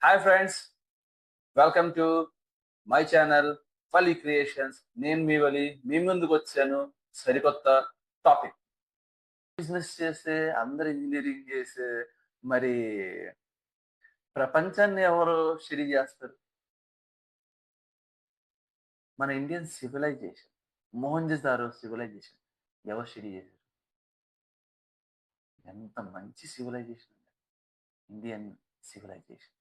Hi friends, welcome to my channel Vali creations. నేను మీ వలి మీ ముందుకు వచ్చాను సరికొత్త టాపిక్. బిజినెస్ చేసే అందరు ఇంజనీరింగ్ చేసే మరి ప్రపంచాన్ని ఎవరు స్టడీ చేస్తారు? మన ఇండియన్ సివిలైజేషన్, మోహంజదారో సివిలైజేషన్ ఎవరు స్టడీ చేశారు? ఎంత మంచి సివిలైజేషన్ అండి Indian civilization.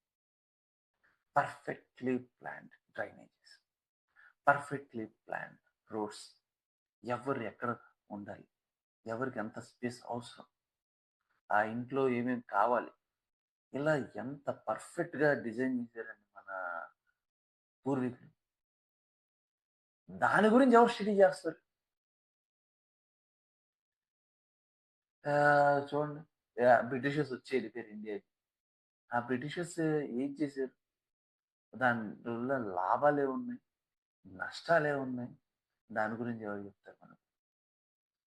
Perfectly planned drainages, perfectly planned roads, ఎవరు ఎక్కడ ఉండాలి, ఎవరికి ఎంత స్పేస్ అవసరం, ఆ ఇంట్లో ఏమేమి కావాలి, ఇలా ఎంత పర్ఫెక్ట్గా డిజైన్ చేశారండి మన పూర్వీకులు. దాని గురించి ఎవరు స్టడీ చేస్తారు? చూడండి, బ్రిటిషర్స్ వచ్చి వెళ్ళిపోయారు ఇండియాకి. ఆ బ్రిటిషర్స్ ఏం చేశారు? దానివల్ల లాభాలు ఏమున్నాయి, నష్టాలు ఏమున్నాయి, దాని గురించి ఎవరు చెప్తారు మనకు?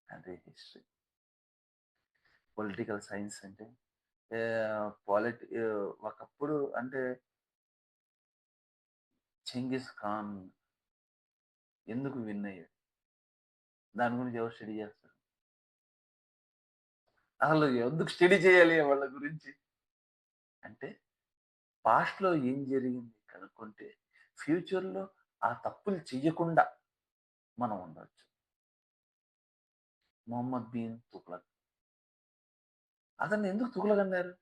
అదే హిస్టరీ. పొలిటికల్ సైన్స్ అంటే ఒకప్పుడు అంటే చెంగిస్ ఖాన్ ఎందుకు విన్ అయ్యాడు, దాని గురించి ఎవరు స్టడీ చేస్తారు? అసలు ఎందుకు స్టడీ చేయాలి వాళ్ళ గురించి? అంటే పాస్ట్‌లో ఏం జరిగింది కనుక్కుంటే, ఫ్యూచర్‌లో ఆ తప్పులు చెయ్యకుండా మనం ఉండొచ్చు. మొహమ్మద్ బిన్ తుగ్లక్, అతన్ని ఎందుకు తుగ్లక్ అన్నారు?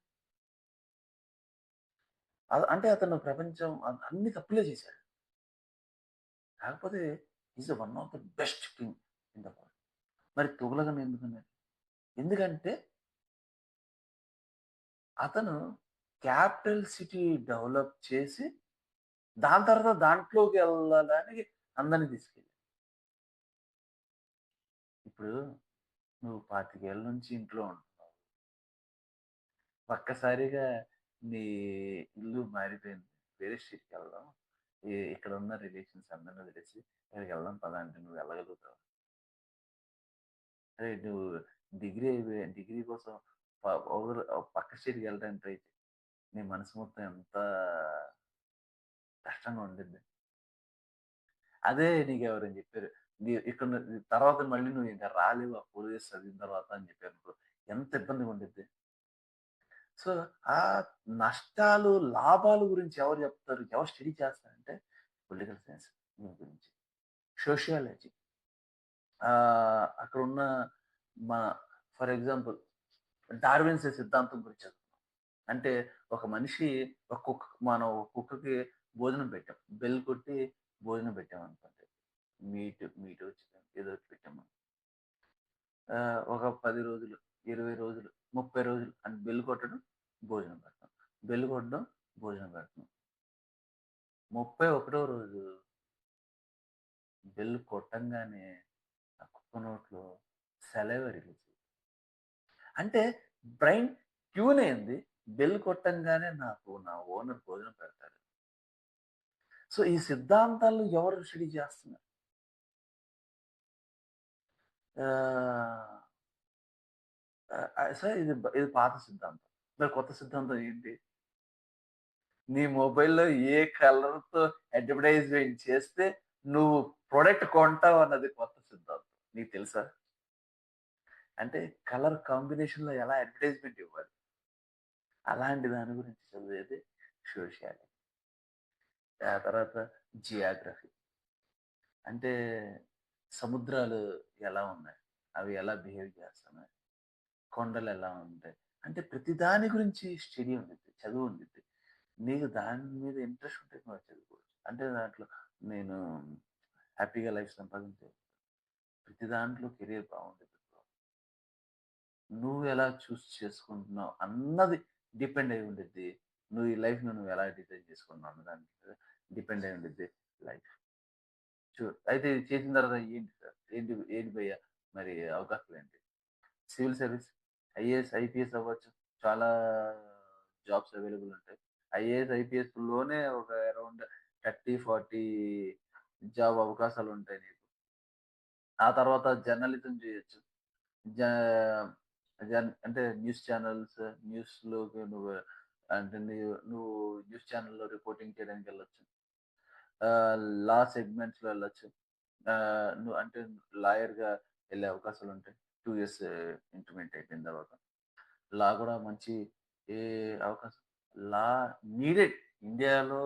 అంటే అతను ప్రపంచం అన్ని తప్పులే చేశాడు. కాకపోతే is one of the best king in the world. మరి తుగ్లక్ అని ఎందుకన్నారు? ఎందుకంటే అతను క్యాపిటల్ సిటీ డెవలప్ చేసి, దాని తర్వాత దాంట్లోకి వెళ్ళడానికి అందరిని తీసుకెళ్ళాడు. ఇప్పుడు నువ్వు 25 ఏళ్ల నుంచి ఇంట్లో ఉంటున్నావు. ఒక్కసారిగా నీ ఇల్లు మారిపోయింది. వేరే స్ట్రీట్‌కి వెళ్దాం. ఇక్కడ ఉన్న రిలేషన్స్ అందరిని వదిలేసి ఇక్కడికి వెళ్దాం పదా అంటే నువ్వు వెళ్ళగలుగుతావా? అరే నువ్వు డిగ్రీ కోసం ప పక్క స్ట్రీట్‌కి వెళ్ళడానికి ట్రై చెయి. నీ మనసు మొత్తం ఎంత కష్టంగా ఉండిద్ది. అదే నీకెవరైనా చెప్పారు. ఇక్కడ తర్వాత మళ్ళీ నువ్వు ఇంక రాలేవు ఆ 4 ఇయర్స్ చదివిన తర్వాత అని చెప్పారనుకో, ఎంత ఇబ్బందిగా ఉండిద్ది. సో, ఆ నష్టాలు, లాభాల గురించి ఎవరు చెప్తారు? ఎవరు స్టడీ చేస్తారంటే పొలిటికల్ సైన్స్ దీని గురించి. సోషియాలజీ, అక్కడున్న మన ఫర్ ఎగ్జాంపుల్ డార్విన్స్ సిద్ధాంతం గురించి చదువుకున్నాం. అంటే ఒక మనిషి మనం ఒక కుక్కకి భోజనం పెట్టాం. బెల్ కొట్టి భోజనం పెట్టామనుకోండి. మీటో, చికెన్ ఏదో ఒకటి పెట్టాము. ఒక 10 రోజులు, 20 రోజులు, 30 రోజులు అని బెల్ కొట్టడం, భోజనం పెడతాం. బెల్ కొట్టడం, భోజనం పెడతాం. 31వ రోజు బెల్ కొట్టంగానే ఆ కుక్క నోట్లో సలైవ రిలీజ్. అంటే బ్రైన్ ట్యూన్ అయింది. బెల్ కొట్టంగానే నాకు నా ఓనర్ భోజనం పెడతాడు. సో, ఈ సిద్ధాంతాలు ఎవరు స్టడీ చేస్తున్నారు? ఆహ్, సార్ ఇది పాత సిద్ధాంతం. మరి కొత్త సిద్ధాంతం ఏంటి? నీ మొబైల్‌లో ఏ కలర్‌తో అడ్వర్టైజ్‌మెంట్ చేస్తే నువ్వు ప్రొడక్ట్ కొంటావు అన్నది కొత్త సిద్ధాంతం. నీకు తెలుసా? అంటే కలర్ కాంబినేషన్‌లో ఎలా అడ్వర్టైజ్‌మెంట్ ఇవ్వాలి? అలాంటి దాని గురించి చదివేది సోషియాలజీ. ఆ తర్వాత జియోగ్రఫీ. అంటే సముద్రాలు ఎలా ఉన్నాయి? అవి ఎలా బిహేవ్ చేస్తున్నాయి? కొండలు ఎలా ఉంటాయి? అంటే ప్రతి దాని గురించి స్టడీ ఉండిద్ది. చదువు ఉండిద్ది. నీకు దాని మీద ఇంట్రెస్ట్ ఉంటే నువ్వు చదువుకోవచ్చు. అంటే దాంట్లో నేను హ్యాపీగా లైఫ్ సంపాదించే ప్రతి దాంట్లో కెరియర్ బాగుండిద్ది బ్రో. నువ్వు ఎలా చూస్ చేసుకుంటున్నావు అన్నది డిపెండ్ అయి ఉండిద్ది. నువ్వు ఈ లైఫ్‌ని నువ్వు ఎలా డిజైన్ చేసుకున్నావు అన్న దాని మీద డిపెండ్ అయి ఉండిద్ది లైఫ్. అయితే ఇది చేసిన తర్వాత ఏంటి సార్? ఏంటి భయ్యా మరి అవకాశాలేంటి? సివిల్ సర్వీస్, ఐఏఎస్, ఐపీఎస్ అవ్వచ్చు. చాలా జాబ్స్ అవైలబుల్ ఉంటాయి. ఐఏఎస్, ఐపీఎస్‌లోనే ఒక అరౌండ్ 30, 40 జాబ్ అవకాశాలుంటాయి నీకు. ఆ తర్వాత జర్నలిజం చేయొచ్చు. జ జన్ అంటే న్యూస్ ఛానెల్స్, న్యూస్‌లోకి నువ్వు అంటే నువ్వు న్యూస్ ఛానెల్‌లో రిపోర్టింగ్ చేయడానికి వెళ్ళొచ్చు. లా సెగ్మెంట్స్‌లో వెళ్ళొచ్చు. నువ్వు అంటే లాయర్‌గా వెళ్ళే అవకాశాలుంటాయి. 2 ఇయర్స్ ఇంటర్మీడియేట్ అయిపోయిన తర్వాత. లా గూడా మంచి ఏ అవకాశం లా నీడెడ్. ఇండియాలో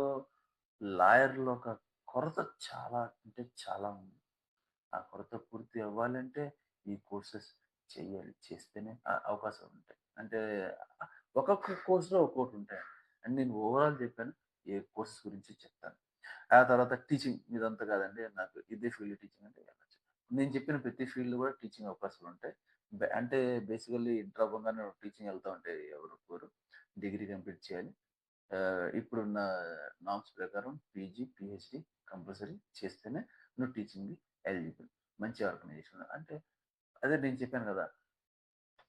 లాయర్‌ల ఒక కొరత చాలా అంటే చాలా ఉంది. ఆ కొరత పూర్తి అవ్వాలంటే ఈ కోర్సెస్ చెయ్యాలి. చేస్తేనే అవకాశాలు ఉంటాయి. అంటే ఒక్కొక్క కోర్స్‌లో ఒక్కోటుంటాయి. అండ్ నేను ఓవరాల్ చెప్పాను. ఏ కోర్స్ గురించి చెప్తాను. ఆ తర్వాత టీచింగ్ ఇదంతా కాదండి. నాకు ఇదే ఫీల్డ్ టీచింగ్ అంటే వెళ్ళొచ్చు. నేను చెప్పిన ప్రతి ఫీల్డ్‌లో కూడా టీచింగ్ అవకాశాలుంటాయి. అంటే బేసికల్లీ ఇంటర్ అవ్వంగానే టీచింగ్ ఎళ్తా ఉంటే ఎవరు ఒప్పుకోరు. డిగ్రీ కంప్లీట్ చేయాలి. ఇప్పుడున్న నార్మ్స్ ప్రకారం పీజీ, పీహెచ్‌డీ కంపల్సరీ చేస్తేనే నువ్వు టీచింగ్‌కి ఎలిజిబుల్. మంచి ఆర్గనైజేషన్. అంటే అదే నేను చెప్పాను కదా!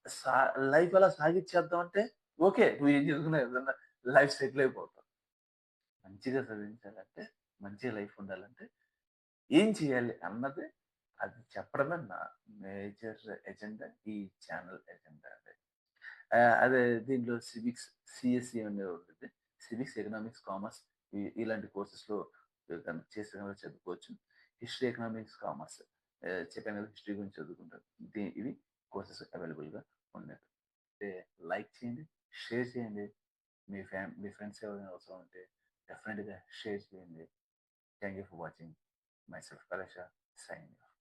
సా లైఫ్ అలా సాగిచ్చేద్దాం అంటే ఓకే. నువ్వు ఏం చదువుకున్నా ఏదన్నా లైఫ్ సెటిల్ అయిపోతావు. మంచిగా చదివించాలంటే, మంచిగా లైఫ్ ఉండాలంటే ఏం చేయాలి అన్నది అది చెప్పడమే నా మేజర్ ఎజెండా ఈ ఛానల్ ఎజెండా అదే. అదే దీంట్లో సివిక్స్, సీఎస్ఈ అనేది ఉంటుంది. సివిక్స్, ఎకనామిక్స్, కామర్స్ ఇలాంటి కోర్సెస్‌లో కనుక చేస్తే గనుక చదువుకోవచ్చు. హిస్టరీ, ఎకనామిక్స్, కామర్స్ చెప్పాను కదా! హిస్టరీ గురించి చదువుకుంటారు. ఇవి కోర్సెస్ అవైలబుల్‌గా ఉన్నాయి. అంటే లైక్ చేయండి, షేర్ చేయండి. మీ ఫ్రెండ్స్ ఎవరైనా అవసరం ఉంటే డెఫినిట్‌గా షేర్ చేయండి. Thank you for watching. Myself, Kalasha, signing off.